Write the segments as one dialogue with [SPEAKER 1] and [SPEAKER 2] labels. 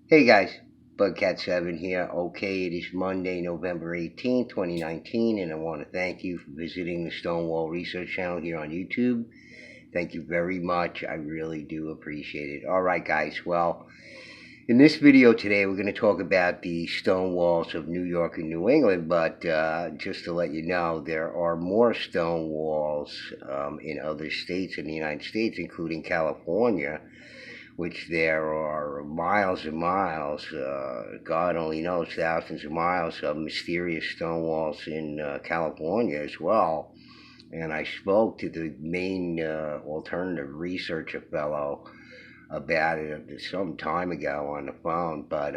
[SPEAKER 1] Hey guys, Bugcat7 here. Okay, it is Monday, November 18th, 2019, and I want to thank you for visiting the Stonewall Research channel here on YouTube. Thank you very much. I really do appreciate it. Alright guys, well, in this video today we're going to talk about the stone walls of New York and New England, but just to let you know, there are more stone walls in other states in the United States, including California, which there are miles and miles, God only knows, thousands of miles of mysterious stone walls in California as well. And I spoke to the main alternative researcher fellow about it some time ago on the phone, but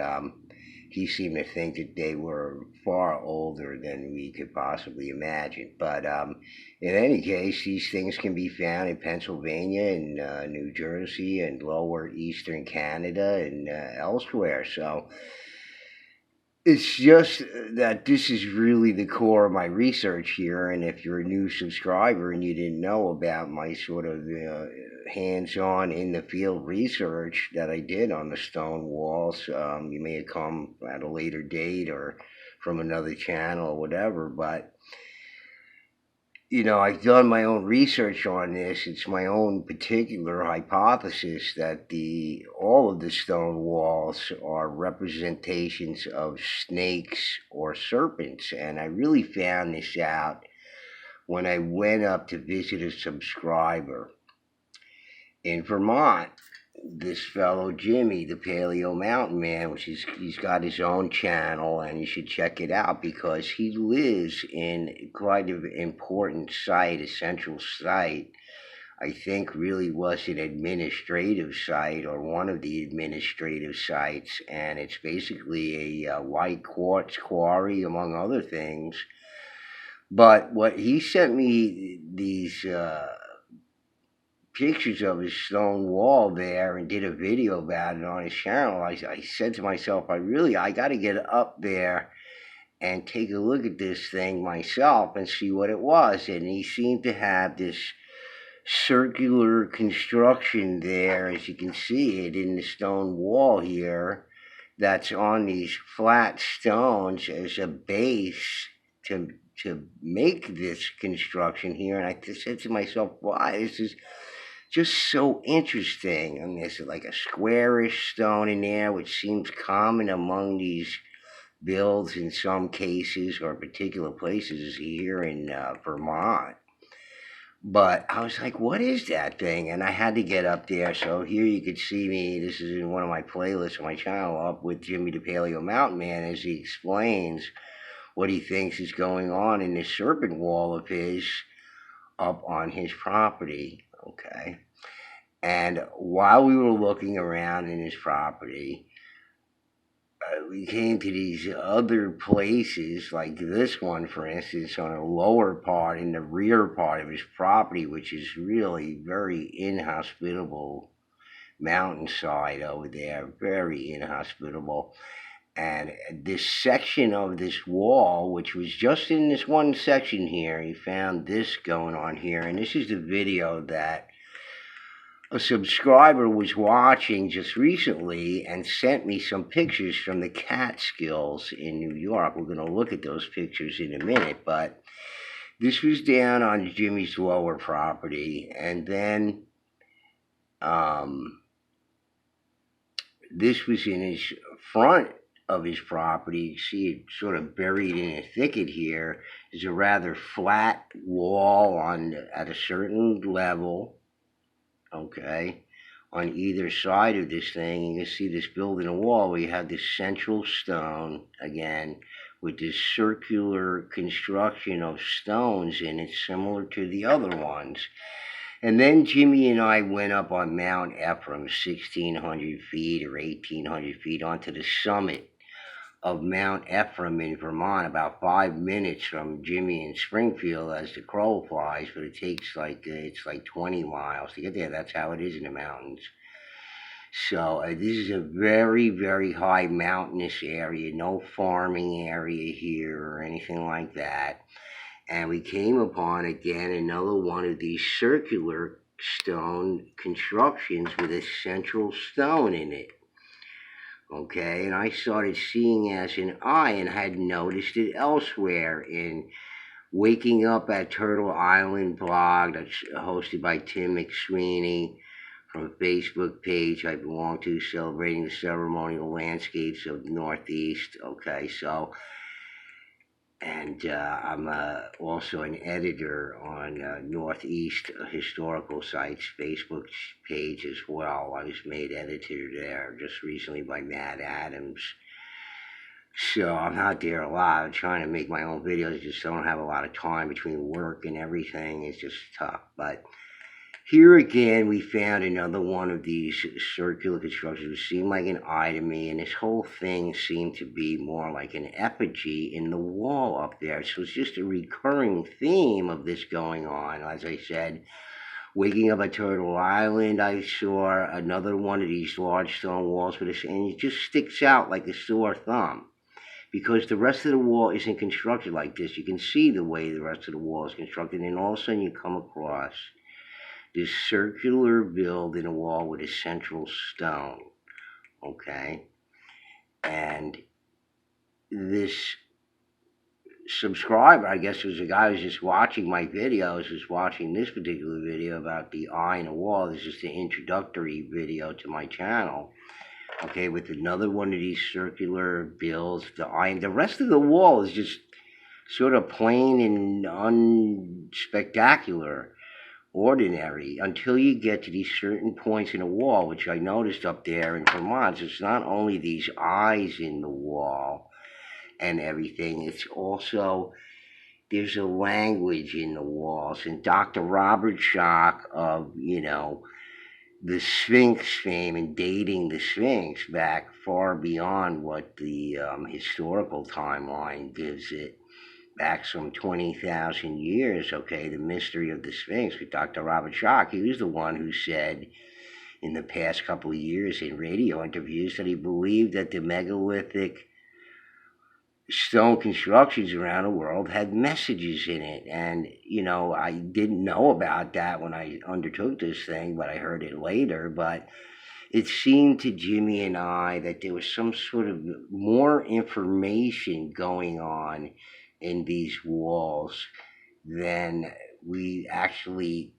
[SPEAKER 1] he seemed to think that they were far older than we could possibly imagine. But in any case, these things can be found in Pennsylvania and New Jersey and lower eastern Canada and elsewhere. So it's just that this is really the core of my research here. And if you're a new subscriber and you didn't know about my sort of hands-on in-the-field research that I did on the stone walls, you may have come at a later date or from another channel or whatever, but I've done my own research on this. It's my own particular hypothesis that all of the stone walls are representations of snakes or serpents. And I really found this out when I went up to visit a subscriber in Vermont. This fellow Jimmy, the Paleo Mountain Man, he's got his own channel, and you should check it out because he lives in quite an important site, a central site. I think really was an administrative site or one of the administrative sites, and it's basically a white quartz quarry, among other things. But what he sent me these pictures of his stone wall there and did a video about it on his channel. I said to myself, I got to get up there and take a look at this thing myself and see what it was. And he seemed to have this circular construction there, as you can see it in the stone wall here, that's on these flat stones as a base to make this construction here. And I said to myself, why, this is just so interesting. And there's like a squarish stone in there, which seems common among these builds in some cases or particular places here in Vermont. But I was like, what is that thing? And I had to get up there. So here you could see me. This is in one of my playlists on my channel, up with Jimmy the Paleo Mountain Man, as he explains what he thinks is going on in this serpent wall of his up on his property. Okay. And while we were looking around in his property, we came to these other places, like this one, for instance, on a lower part, in the rear part of his property, which is really very inhospitable mountainside over there, very inhospitable. And this section of this wall, which was just in this one section here, he found this going on here. And this is the video that a subscriber was watching just recently and sent me some pictures from the Catskills in New York. We're going to look at those pictures in a minute, but this was down on Jimmy's lower property. And then this was in his front of his property. You see it sort of buried in a thicket here. There's a rather flat wall at a certain level, okay, on either side of this thing. You can see this building a wall where you have this central stone, again, with this circular construction of stones in it, similar to the other ones. And then Jimmy and I went up on Mt.Ephraim, 1,600 feet or 1,800 feet, onto the summit of Mt.Ephraim in Vermont, about 5 minutes from Jimmy in Springfield as the crow flies, but it takes it's like 20 miles to get there. That's how it is in the mountains. So this is a very, very high mountainous area, no farming area here or anything like that. And we came upon, again, another one of these circular stone constructions with a central stone in it. Okay, and I started seeing as an eye and had noticed it elsewhere in Waking Up at Turtle Island blog that's hosted by Tim McSweeney from a Facebook page I belong to, celebrating the ceremonial landscapes of the Northeast. Okay, so, and I'm also an editor on Northeast Historical Sites Facebook page as well. I was made editor there just recently by Matt Adams. So I'm out there a lot. I'm trying to make my own videos. Just don't have a lot of time between work and everything. It's just tough. But here again, we found another one of these circular constructions. It seemed like an eye to me, and this whole thing seemed to be more like an effigy in the wall up there. So it's just a recurring theme of this going on. As I said, Waking Up at Turtle Island, I saw another one of these large stone walls with this, and it just sticks out like a sore thumb, because the rest of the wall isn't constructed like this. You can see the way the rest of the wall is constructed, and all of a sudden you come across this circular build in a wall with a central stone, okay? And this subscriber, I guess it was a guy who was just watching my videos, was watching this particular video about the eye in the wall. This is the introductory video to my channel. Okay, with another one of these circular builds, the eye, and the rest of the wall is just sort of plain and unspectacular, ordinary, until you get to these certain points in the wall, which I noticed up there in Vermont. It's not only these eyes in the wall and everything, it's also, there's a language in the walls. And Dr. Robert Schoch of, the Sphinx fame and dating the Sphinx back far beyond what the historical timeline gives it, back some 20,000 years, okay, the mystery of the Sphinx with Dr. Robert Schoch. He was the one who said in the past couple of years in radio interviews that he believed that the megalithic stone constructions around the world had messages in it. And, I didn't know about that when I undertook this thing, but I heard it later. But it seemed to Jimmy and I that there was some sort of more information going on in these walls than we actually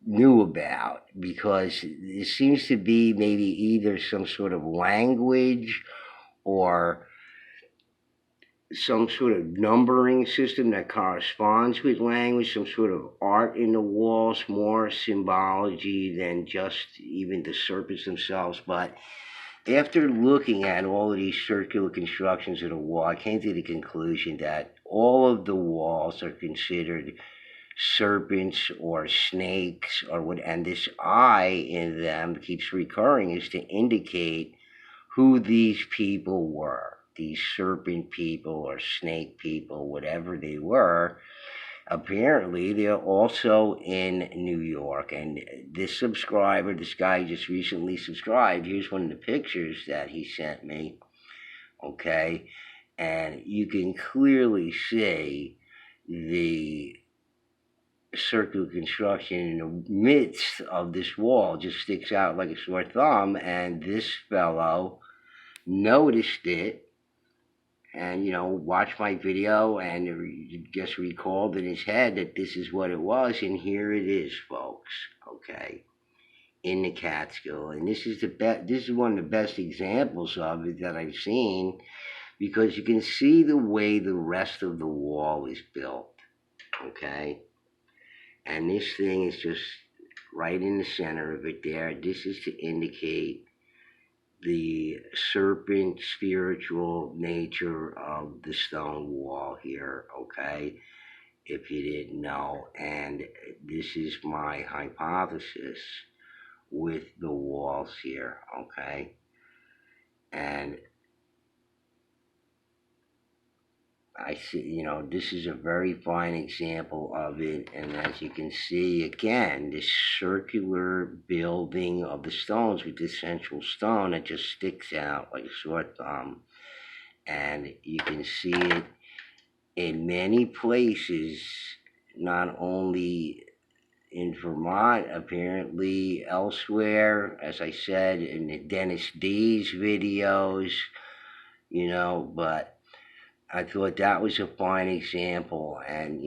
[SPEAKER 1] knew about, because it seems to be maybe either some sort of language or some sort of numbering system that corresponds with language, some sort of art in the walls, more symbology than just even the serpents themselves. But after looking at all of these circular constructions of the wall, I came to the conclusion that all of the walls are considered serpents or snakes or what, and this eye in them keeps recurring, is to indicate who these people were. These serpent people or snake people, whatever they were. Apparently, they're also in New York. And this subscriber, this guy just recently subscribed, here's one of the pictures that he sent me, okay? And you can clearly see the circular construction in the midst of this wall. Just sticks out like a sore thumb. And this fellow noticed it, and watched my video, and just recalled in his head that this is what it was. And here it is, folks, okay, in the Catskill. And this is this is one of the best examples of it that I've seen, because you can see the way the rest of the wall is built, okay? And this thing is just right in the center of it there. This is to indicate the serpent spiritual nature of the stone wall here, okay, if you didn't know. And this is my hypothesis with the walls here, okay? And I see, this is a very fine example of it. And as you can see, again, this circular building of the stones with this central stone that just sticks out like a sore thumb. And you can see it in many places, not only in Vermont, apparently elsewhere, as I said in the Dennis D's videos, but I thought that was a fine example, and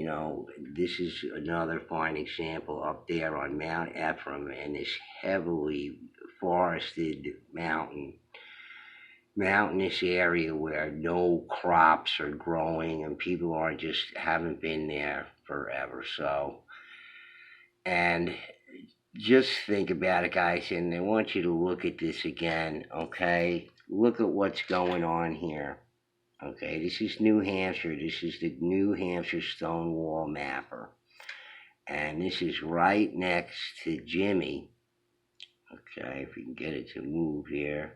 [SPEAKER 1] this is another fine example up there on Mt.Ephraim in this heavily forested mountainous area where no crops are growing and people are just haven't been there forever. So, and just think about it, guys, and I want you to look at this again, okay? Look at what's going on here. Okay, this is New Hampshire. This is the New Hampshire Stonewall Mapper. And this is right next to Jimmy. Okay, if we can get it to move here.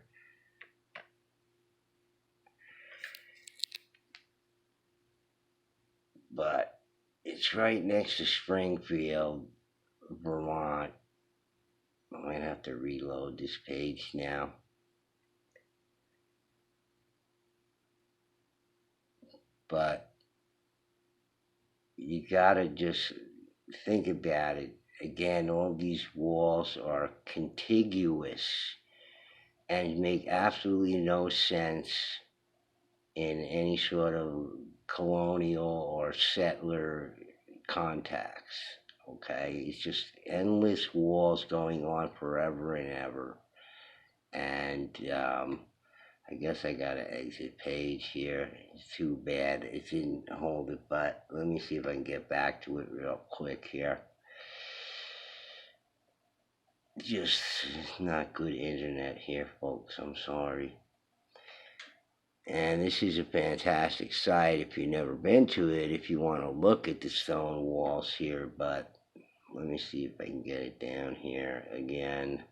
[SPEAKER 1] But it's right next to Springfield, Vermont. I might have to reload this page now. But you gotta just think about it. Again, all these walls are contiguous and make absolutely no sense in any sort of colonial or settler context. Okay, it's just endless walls going on forever and ever. And I guess I got to exit page here. It's too bad it didn't hold it, but let me see if I can get back to it real quick here. Just not good internet here, folks. I'm sorry. And this is a fantastic site if you've never been to it, if you want to look at the stone walls here. But let me see if I can get it down here again.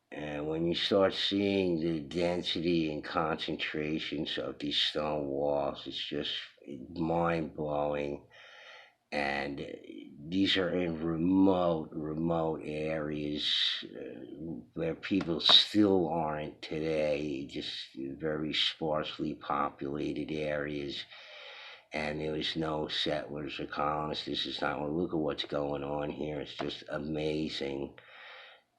[SPEAKER 1] And when you start seeing the density and concentrations of these stone walls, it's just mind-blowing. And these are in remote areas where people still aren't today, just very sparsely populated areas. And there was no settlers or colonists. This is not, well, look at what's going on here. It's just amazing.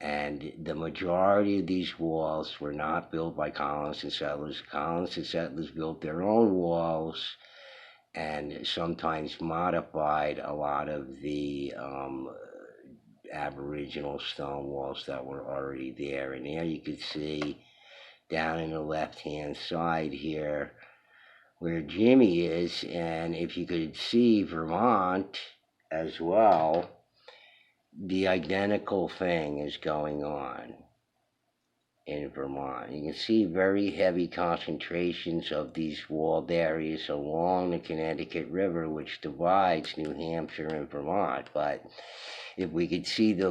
[SPEAKER 1] And the majority of these walls were not built by colonists and settlers. Colonists and settlers built their own walls and sometimes modified a lot of the Aboriginal stone walls that were already there. And there you can see down in the left-hand side here where Jimmy is, and if you could see Vermont as well, the identical thing is going on in Vermont. You can see very heavy concentrations of these walled areas along the Connecticut River, which divides New Hampshire and Vermont. But if we could see the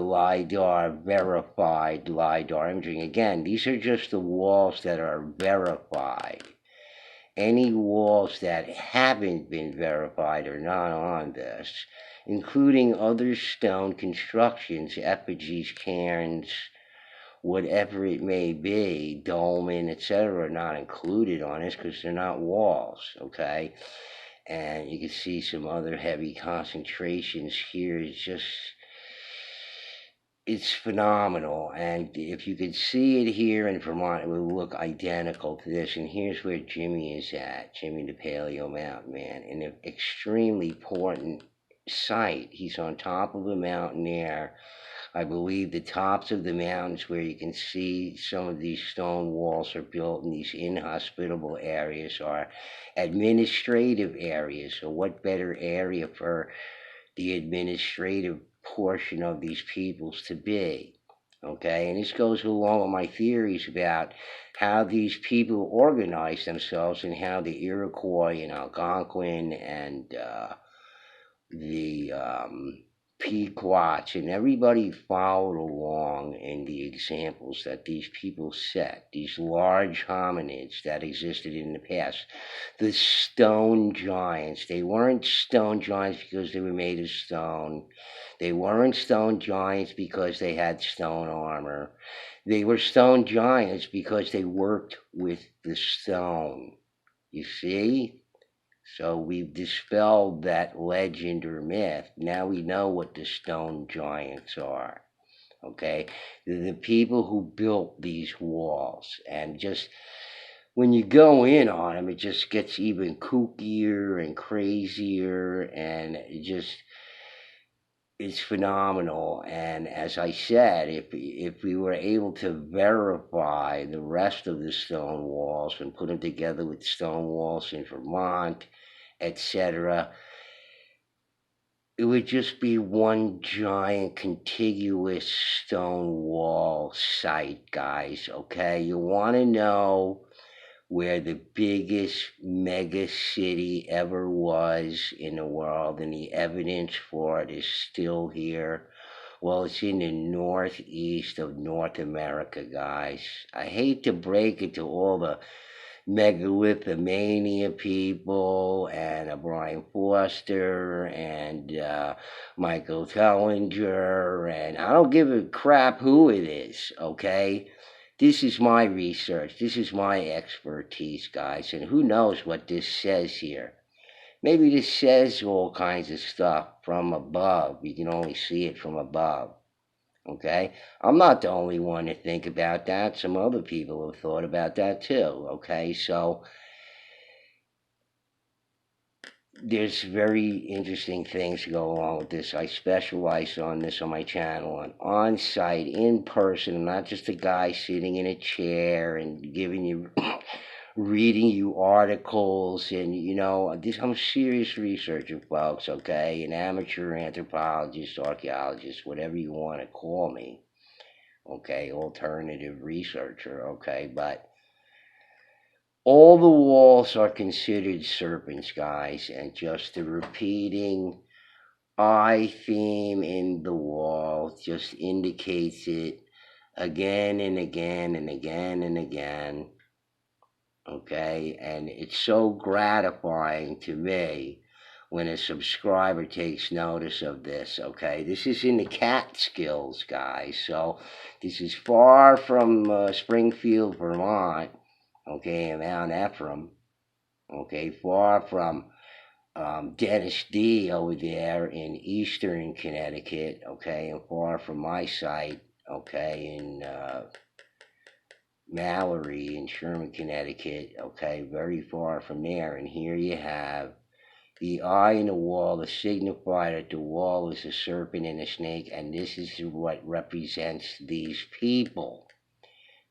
[SPEAKER 1] verified LiDAR imaging, again, these are just the walls that are verified. Any walls that haven't been verified are not on this, including other stone constructions, effigies, cairns, whatever it may be, dolmen, etc., are not included on this because they're not walls, okay? And you can see some other heavy concentrations here. It's phenomenal. And if you could see it here in Vermont, it would look identical to this. And here's where Jimmy is at, Jimmy the Paleo Mountain Man, in an extremely important site. He's on top of a mountain there. I believe the tops of the mountains where you can see some of these stone walls are built in these inhospitable areas are administrative areas. So what better area for the administrative portion of these peoples to be? Okay, and this goes along with my theories about how these people organize themselves and how the Iroquois and Algonquin and the Pequots and everybody followed along in the examples that these people set, these large hominids that existed in the past. The stone giants, they weren't stone giants because they were made of stone. They weren't stone giants because they had stone armor. They were stone giants because they worked with the stone. You see? So we've dispelled that legend or myth. Now we know what the stone giants are. Okay, the people who built these walls, and just when you go in on them, it just gets even kookier and crazier, and it's phenomenal. And as I said, if we were able to verify the rest of the stone walls and put them together with stone walls in Vermont, etc., it would just be one giant contiguous stone wall site, guys. Okay, you want to know where the biggest mega city ever was in the world, and the evidence for it is still here. Well, it's in the northeast of North America, guys. I hate to break it to all the megalithomania people and Brian Foster and Michael Tellinger, and I don't give a crap who it is, okay? This is my research. This is my expertise, guys, and who knows what this says here. Maybe this says all kinds of stuff from above. You can only see it from above. Okay? I'm not the only one to think about that. Some other people have thought about that too. Okay? So there's very interesting things to go along with this. I specialize on this on my channel, on site, in person. I'm not just a guy sitting in a chair and giving you reading you articles, and I'm a serious researcher, folks. Okay, an amateur anthropologist, archaeologist, whatever you want to call me. Okay, alternative researcher. Okay, but all the walls are considered serpents, guys, and just the repeating I theme in the wall just indicates it again and again and again and again. Okay, and it's so gratifying to me when a subscriber takes notice of this. Okay, this is in the Catskills, guys, so this is far from Springfield, Vermont. Okay, and Mt.Ephraim. Okay, far from Dennis D over there in eastern Connecticut. Okay, and far from my site. Okay, in Mallory in Sherman, Connecticut. Okay, very far from there. And here you have the eye in the wall to signify that the wall is a serpent and a snake, and this is what represents these people,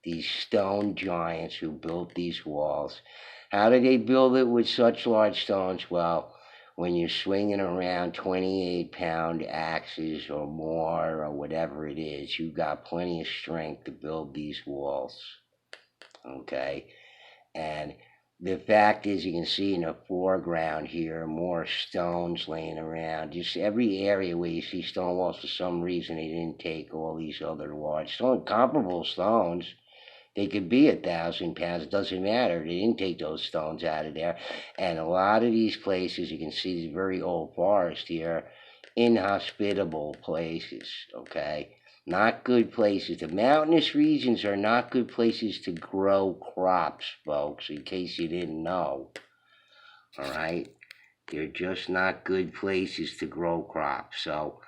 [SPEAKER 1] these stone giants who built these walls. How did they build it with such large stones? Well, when you're swinging around 28-pound axes or more or whatever it is, you've got plenty of strength to build these walls. Okay? And the fact is, you can see in the foreground here more stones laying around. Just every area where you see stone walls, for some reason, they didn't take all these other large stones, comparable stones. They could be 1,000 pounds. It doesn't matter. They didn't take those stones out of there. And a lot of these places, you can see these very old forest here, inhospitable places, okay? Not good places. The mountainous regions are not good places to grow crops, folks, in case you didn't know. All right? They're just not good places to grow crops. So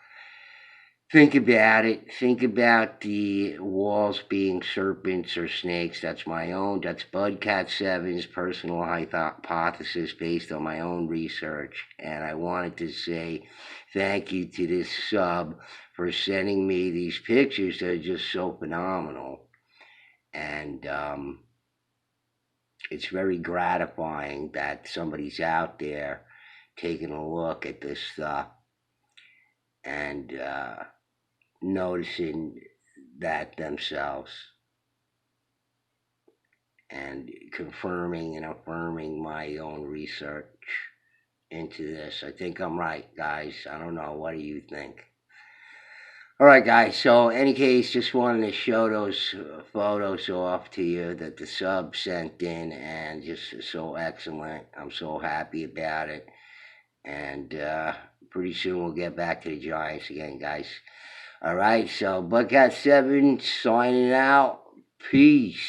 [SPEAKER 1] think about it. Think about the walls being serpents or snakes. That's my own. That's Budcat7's personal hypothesis based on my own research. And I wanted to say thank you to this sub for sending me these pictures that are just so phenomenal. And it's very gratifying that somebody's out there taking a look at this stuff and noticing that themselves and confirming and affirming my own research into this. I think I'm right, guys. I don't know. What do you think? All right, guys. So, in any case, just wanted to show those photos off to you that the sub sent in, and just so excellent. I'm so happy about it. And pretty soon we'll get back to the Giants again, guys. All right, so Buckcat7 signing out. Peace.